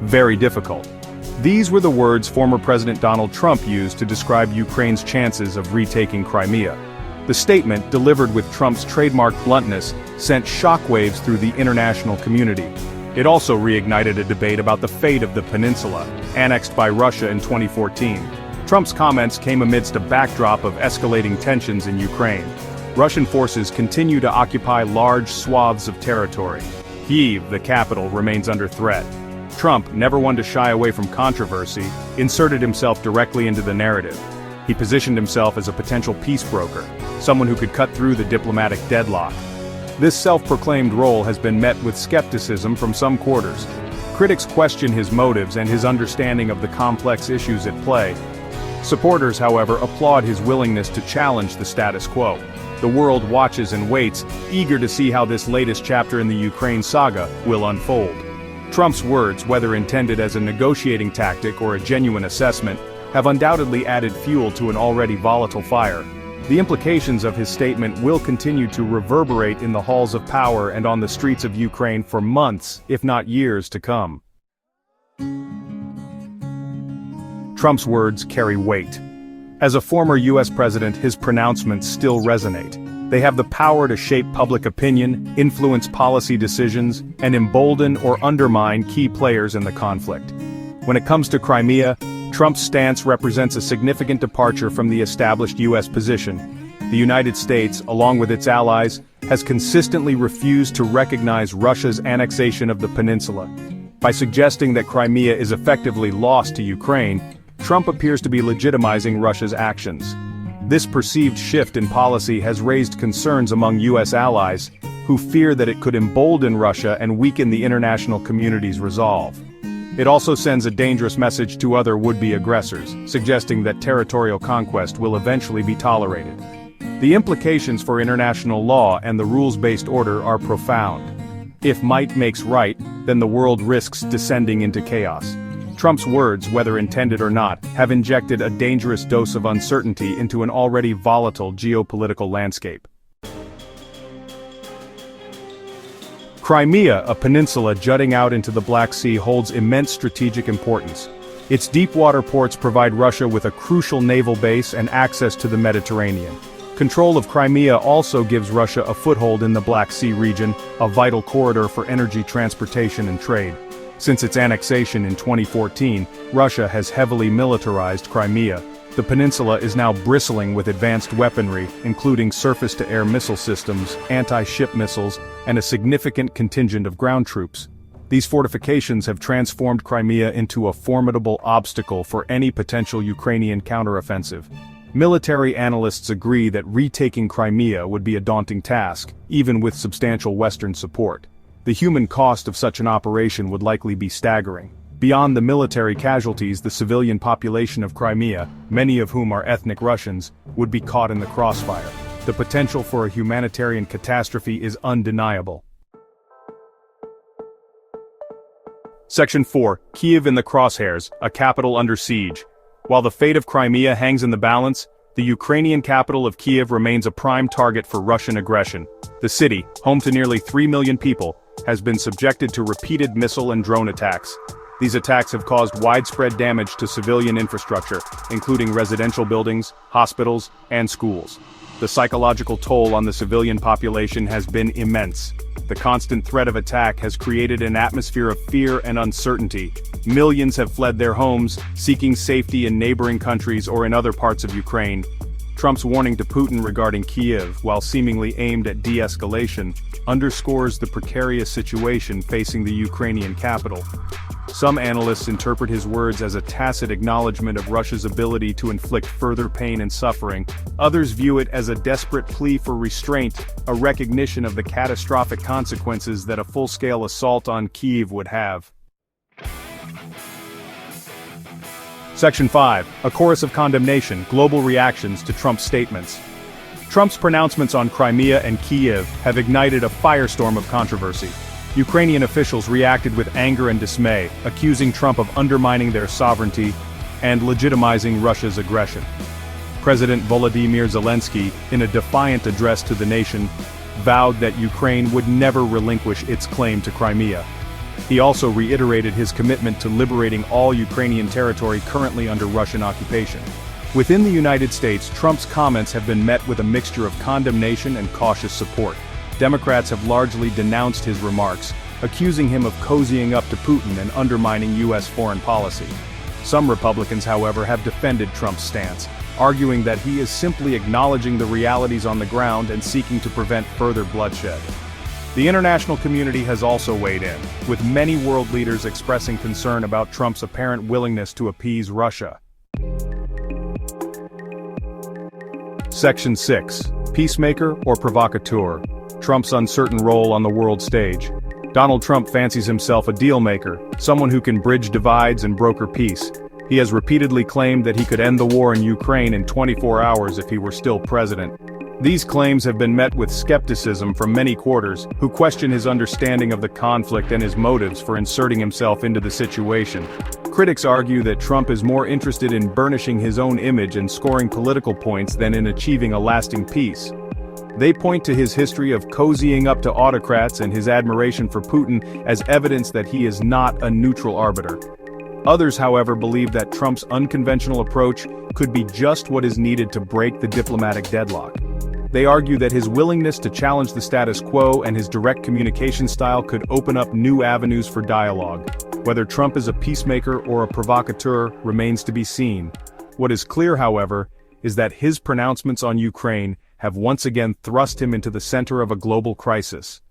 very difficult. These were the words former President Donald Trump used to describe Ukraine's chances of retaking Crimea. The statement, delivered with Trump's trademark bluntness, sent shockwaves through the international community. It also reignited a debate about the fate of the peninsula, annexed by Russia in 2014. Trump's comments came amidst a backdrop of escalating tensions in Ukraine. Russian forces continue to occupy large swaths of territory. Kyiv, the capital, remains under threat. Trump, never one to shy away from controversy, inserted himself directly into the narrative. He positioned himself as a potential peace broker, someone who could cut through the diplomatic deadlock. This self-proclaimed role has been met with skepticism from some quarters. Critics question his motives and his understanding of the complex issues at play. Supporters, however, applaud his willingness to challenge the status quo. The world watches and waits, eager to see how this latest chapter in the Ukraine saga will unfold. Trump's words, whether intended as a negotiating tactic or a genuine assessment, have undoubtedly added fuel to an already volatile fire. The implications of his statement will continue to reverberate in the halls of power and on the streets of Ukraine for months, if not years, to come. Trump's words carry weight. As a former US president, his pronouncements still resonate. They have the power to shape public opinion, influence policy decisions, and embolden or undermine key players in the conflict. When it comes to Crimea, Trump's stance represents a significant departure from the established US position. The United States, along with its allies, has consistently refused to recognize Russia's annexation of the peninsula. By suggesting that Crimea is effectively lost to Ukraine, Trump appears to be legitimizing Russia's actions. This perceived shift in policy has raised concerns among US allies, who fear that it could embolden Russia and weaken the international community's resolve. It also sends a dangerous message to other would-be aggressors, suggesting that territorial conquest will eventually be tolerated. The implications for international law and the rules-based order are profound. If might makes right, then the world risks descending into chaos. Trump's words, whether intended or not, have injected a dangerous dose of uncertainty into an already volatile geopolitical landscape. Crimea, a peninsula jutting out into the Black Sea, holds immense strategic importance. Its deep-water ports provide Russia with a crucial naval base and access to the Mediterranean. Control of Crimea also gives Russia a foothold in the Black Sea region, a vital corridor for energy transportation and trade. Since its annexation in 2014, Russia has heavily militarized Crimea. The peninsula is now bristling with advanced weaponry, including surface-to-air missile systems, anti-ship missiles, and a significant contingent of ground troops. These fortifications have transformed Crimea into a formidable obstacle for any potential Ukrainian counteroffensive. Military analysts agree that retaking Crimea would be a daunting task, even with substantial Western support. The human cost of such an operation would likely be staggering. Beyond the military casualties, the civilian population of Crimea, many of whom are ethnic Russians, would be caught in the crossfire. The potential for a humanitarian catastrophe is undeniable. Section 4. Kyiv in the crosshairs, a capital under siege. While the fate of Crimea hangs in the balance, the Ukrainian capital of Kyiv remains a prime target for Russian aggression. The city, home to nearly 3 million people, has been subjected to repeated missile and drone attacks. These attacks have caused widespread damage to civilian infrastructure, including residential buildings, hospitals, and schools. The psychological toll on the civilian population has been immense. The constant threat of attack has created an atmosphere of fear and uncertainty. Millions have fled their homes, seeking safety in neighboring countries or in other parts of Ukraine. Trump's warning to Putin regarding Kyiv, while seemingly aimed at de-escalation, underscores the precarious situation facing the Ukrainian capital. Some analysts interpret his words as a tacit acknowledgement of Russia's ability to inflict further pain and suffering. Others view it as a desperate plea for restraint, a recognition of the catastrophic consequences that a full-scale assault on Kyiv would have. Section 5. A chorus of condemnation, global reactions to Trump's statements. Trump's pronouncements on Crimea and Kyiv have ignited a firestorm of controversy. Ukrainian officials reacted with anger and dismay, accusing Trump of undermining their sovereignty and legitimizing Russia's aggression. President Volodymyr Zelenskyy, in a defiant address to the nation, vowed that Ukraine would never relinquish its claim to Crimea. He also reiterated his commitment to liberating all Ukrainian territory currently under Russian occupation. Within the United States, Trump's comments have been met with a mixture of condemnation and cautious support. Democrats have largely denounced his remarks, accusing him of cozying up to Putin and undermining U.S. foreign policy. Some Republicans, however, have defended Trump's stance, arguing that he is simply acknowledging the realities on the ground and seeking to prevent further bloodshed. The international community has also weighed in, with many world leaders expressing concern about Trump's apparent willingness to appease Russia. Section 6. Peacemaker or provocateur? Trump's uncertain role on the world stage. Donald Trump fancies himself a deal-maker, someone who can bridge divides and broker peace. He has repeatedly claimed that he could end the war in Ukraine in 24 hours if he were still president. These claims have been met with skepticism from many quarters, who question his understanding of the conflict and his motives for inserting himself into the situation. Critics argue that Trump is more interested in burnishing his own image and scoring political points than in achieving a lasting peace. They point to his history of cozying up to autocrats and his admiration for Putin as evidence that he is not a neutral arbiter. Others, however, believe that Trump's unconventional approach could be just what is needed to break the diplomatic deadlock. They argue that his willingness to challenge the status quo and his direct communication style could open up new avenues for dialogue. Whether Trump is a peacemaker or a provocateur remains to be seen. What is clear, however, is that his pronouncements on Ukraine have once again thrust him into the center of a global crisis.